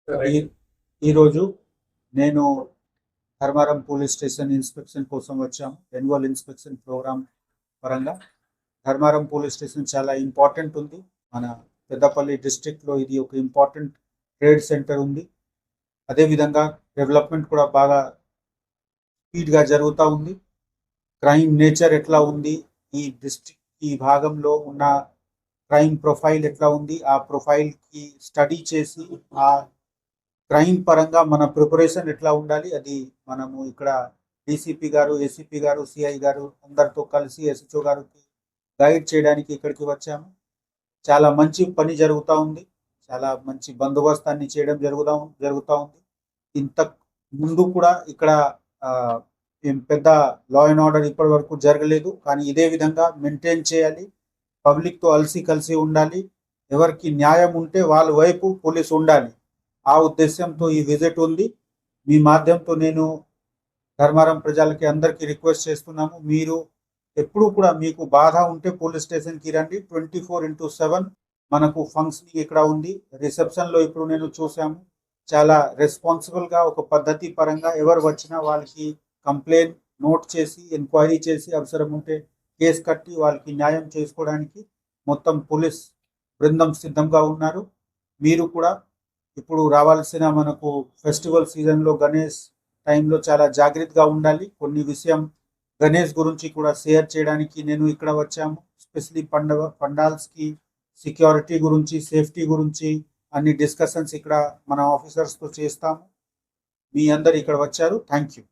ఈ ఈరోజు నేను ధర్మారం పోలీస్ స్టేషన్ ఇన్స్పెక్షన్ కోసం వచ్చాము. యాన్యువల్ ఇన్స్పెక్షన్ ప్రోగ్రామ్ పరంగా ధర్మారం పోలీస్ స్టేషన్ చాలా ఇంపార్టెంట్ ఉంది. మన పెద్దపల్లి డిస్ట్రిక్ట్లో ఇది ఒక ఇంపార్టెంట్ ట్రేడ్ సెంటర్ ఉంది. అదేవిధంగా డెవలప్మెంట్ కూడా బాగా స్పీడ్గా జరుగుతూ ఉంది. క్రైమ్ నేచర్ ఎట్లా ఉంది, ఈ భాగంలో ఉన్న క్రైమ్ ప్రొఫైల్ ఎట్లా ఉంది, ఆ ప్రొఫైల్కి స్టడీ చేసి ఆ క్రైమ్ పరంగా మన ప్రిపరేషన్ ఎట్లా ఉండాలి, అది మనము ఇక్కడ డీసీపీ గారు, ఏసీపీ గారు, సిఐ గారు అందరితో కలిసి ఎస్హెచ్ఓ గారికి గైడ్ చేయడానికి ఇక్కడికి వచ్చాము. చాలా మంచి పని జరుగుతూ ఉంది. చాలా మంచి బందోబస్తాన్ని చేయడం జరుగుతూ ఉంది. ఇంత ముందు కూడా ఇక్కడ ఏం పెద్ద లా అండ్ ఆర్డర్ ఇప్పటి వరకు జరగలేదు. కానీ ఇదే విధంగా మెయింటైన్ చేయాలి. పబ్లిక్తో కలిసి ఉండాలి. ఎవరికి న్యాయం ఉంటే వాళ్ళ వైపు పోలీసు ఉండాలి. ఆ ఉద్దేశంతో ఈ విజిట్ ఉంది. మీ మాధ్యమంతో నేను ధర్మారం ప్రజలకి అందరికీ రిక్వెస్ట్ చేస్తున్నాము, మీరు ఎప్పుడు కూడా మీకు బాధ ఉంటే పోలీస్ స్టేషన్కి రండి. 24/7 మనకు ఫంక్షనింగ్ ఇక్కడ ఉంది. రిసెప్షన్లో ఇప్పుడు నేను చూసాము, చాలా రెస్పాన్సిబుల్గా ఒక పద్ధతి పరంగా ఎవరు వచ్చినా వాళ్ళకి కంప్లైంట్ నోట్ చేసి ఎంక్వైరీ చేసి అవసరం ఉంటే కేసు కట్టి వాళ్ళకి న్యాయం చేసుకోవడానికి మొత్తం పోలీస్ బృందం సిద్ధంగా ఉన్నారు. మీరు కూడా ఇప్పుడు రావాల్సిన మనకు ఫెస్టివల్ సీజన్లో గణేష్ టైంలో చాలా జాగ్రత్తగా ఉండాలి. కొన్ని విషయం గణేష్ గురించి కూడా షేర్ చేయడానికి నేను ఇక్కడ వచ్చాము. ఎస్పెషలీ పండాల్స్కి సెక్యూరిటీ గురించి, సేఫ్టీ గురించి అన్ని డిస్కషన్స్ ఇక్కడ మన ఆఫీసర్స్తో చేస్తాము. మీ అందరు ఇక్కడ వచ్చారు. Thank you.